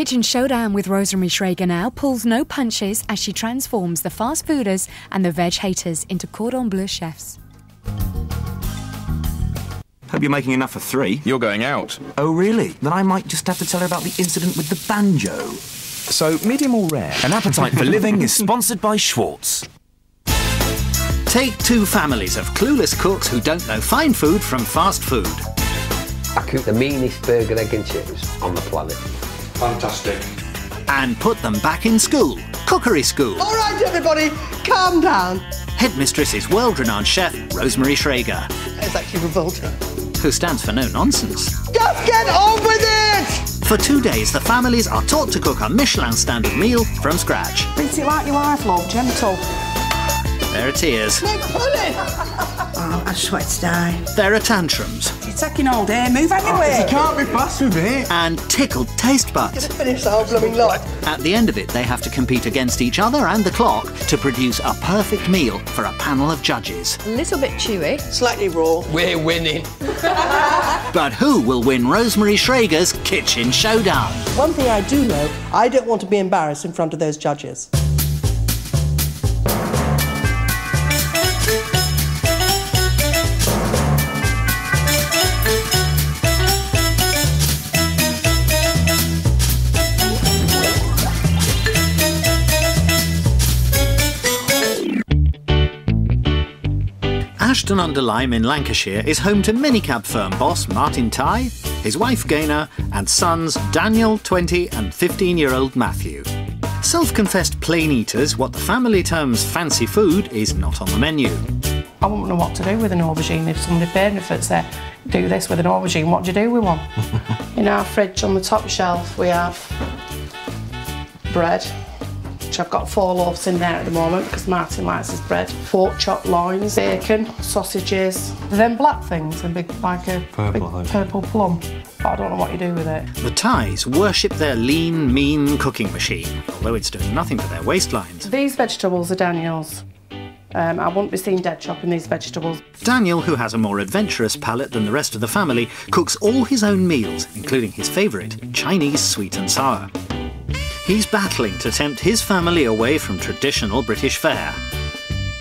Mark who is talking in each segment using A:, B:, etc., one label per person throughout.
A: Kitchen Showdown with Rosemary Schrager now pulls no punches as she transforms the fast fooders and the veg haters into cordon bleu chefs.
B: Hope you're making enough for 3.
C: You're going out.
B: Oh, really? Then I might just have to tell her about the incident with the banjo.
C: So, medium or rare?
B: An Appetite for Living is sponsored by Schwartz.
D: Take 2 families of clueless cooks who don't know fine food from fast food.
E: I cook the meanest burger, egg and chips on the planet.
F: Fantastic.
D: And put them back in school. Cookery school.
G: All right, everybody, calm down.
D: Headmistress is world-renowned chef Rosemary Schrager,
G: It's actually revolting.
D: who stands for no nonsense.
G: Just get on with it!
D: For 2 days, the families are taught to cook a Michelin standard meal from scratch.
H: Treat it like your wife, love, gentle.
D: There are tears.
G: Make pudding!
H: Oh, I just want to die.
D: There are tantrums.
H: You're taking all day, move anyway.
F: You can't be fussed with it.
D: And tickled taste buds.
G: Finish the whole blooming lot.
D: At the end of it, they have to compete against each other and the clock to produce a perfect meal for a panel of judges.
I: A little bit chewy.
G: Slightly raw.
E: We're winning.
D: But who will win Rosemary Schrager's Kitchen Showdown?
G: One thing I do know, I don't want to be embarrassed in front of those judges.
D: Ashton-under-Lyne in Lancashire is home to minicab firm boss Martin Tighe, his wife Gaynor, and sons Daniel, 20, and 15-year-old Matthew. Self-confessed plain eaters, what the family terms fancy food is not on the menu.
H: I wouldn't know what to do with an aubergine if somebody paid me for it. Say, do this with an aubergine, what do you do with one? In our fridge on the top shelf we have bread, which I've got 4 loaves in there at the moment because Martin likes his bread. Pork chop loins, bacon, sausages, then black things, a big, like a big purple plum. But I don't know what you do with it.
D: The Tighes worship their lean, mean cooking machine, although it's doing nothing for their waistlines.
H: These vegetables are Daniel's. I wouldn't be seen dead chopping these vegetables.
D: Daniel, who has a more adventurous palate than the rest of the family, cooks all his own meals, including his favourite, Chinese sweet and sour. He's battling to tempt his family away from traditional British fare.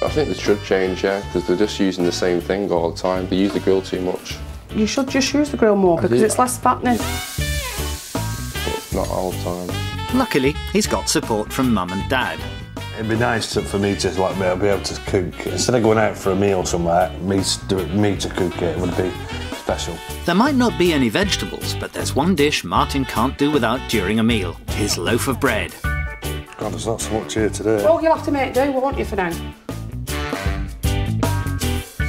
J: I think they should change, yeah, because they're just using the same thing all the time. They use the grill too much.
H: You should just use the grill more because it's less fattening.
J: But not all the time.
D: Luckily, he's got support from Mum and Dad.
F: It'd be nice for me to be able to cook. Instead of going out for a meal somewhere, me to cook it would be special.
D: There might not be any vegetables, but there's one dish Martin can't do without during a meal, his loaf of bread.
F: God, there's not so much here today.
H: Well, you'll have to make do, won't you, for now?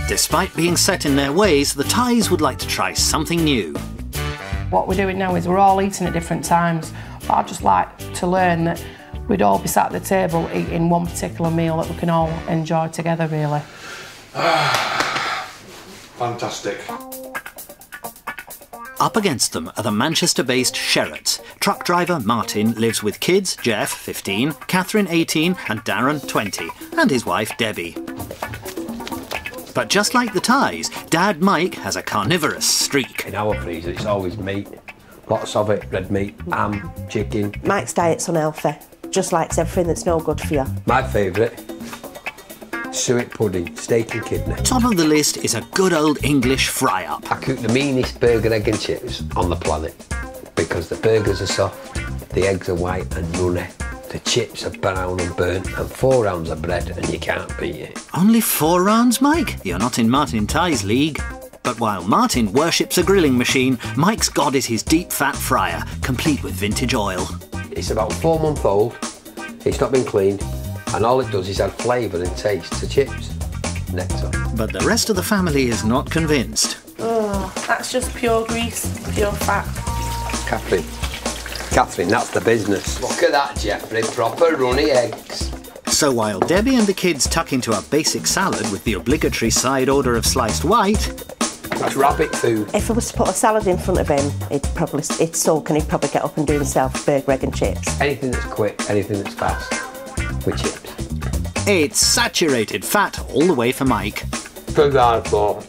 D: Despite being set in their ways, the Tighes would like to try something new.
H: What we're doing now is we're all eating at different times, but I'd just like to learn that we'd all be sat at the table eating one particular meal that we can all enjoy together, really.
F: Fantastic.
D: Up against them are the Manchester-based Sherratts. Truck driver Martin lives with kids, Jeff, 15, Catherine, 18, and Darren, 20, and his wife, Debbie. But just like the Tighes, Dad Mike has a carnivorous streak.
E: In our freezer, it's always meat. Lots of it, red meat, ham, chicken.
K: Mike's diet's unhealthy. Just likes everything that's no good for you.
E: My favourite, suet pudding, steak and kidney.
D: Top of the list is a good old English fry-up.
E: I cook the meanest burger, egg and chips on the planet because the burgers are soft, the eggs are white and runny, the chips are brown and burnt, and 4 rounds of bread and you can't beat it.
D: Only 4 rounds, Mike? You're not in Martin Tighe's league. But while Martin worships a grilling machine, Mike's god is his deep-fat fryer, complete with vintage oil.
E: It's about 4 months old, it's not been cleaned, and all it does is add flavour and taste to chips. Nectar.
D: But the rest of the family is not convinced.
H: Oh, that's just pure grease, pure fat.
E: Catherine, that's the business. Look at that, Jeffrey, proper runny eggs.
D: So while Debbie and the kids tuck into a basic salad with the obligatory side order of sliced white...
E: That's rabbit food.
K: If I was to put a salad in front of him, it's sulk and he'd probably get up and do himself burger, egg and chips.
E: Anything that's quick, anything that's fast, with chips.
D: It's saturated fat all the way for Mike.
E: Good hard for.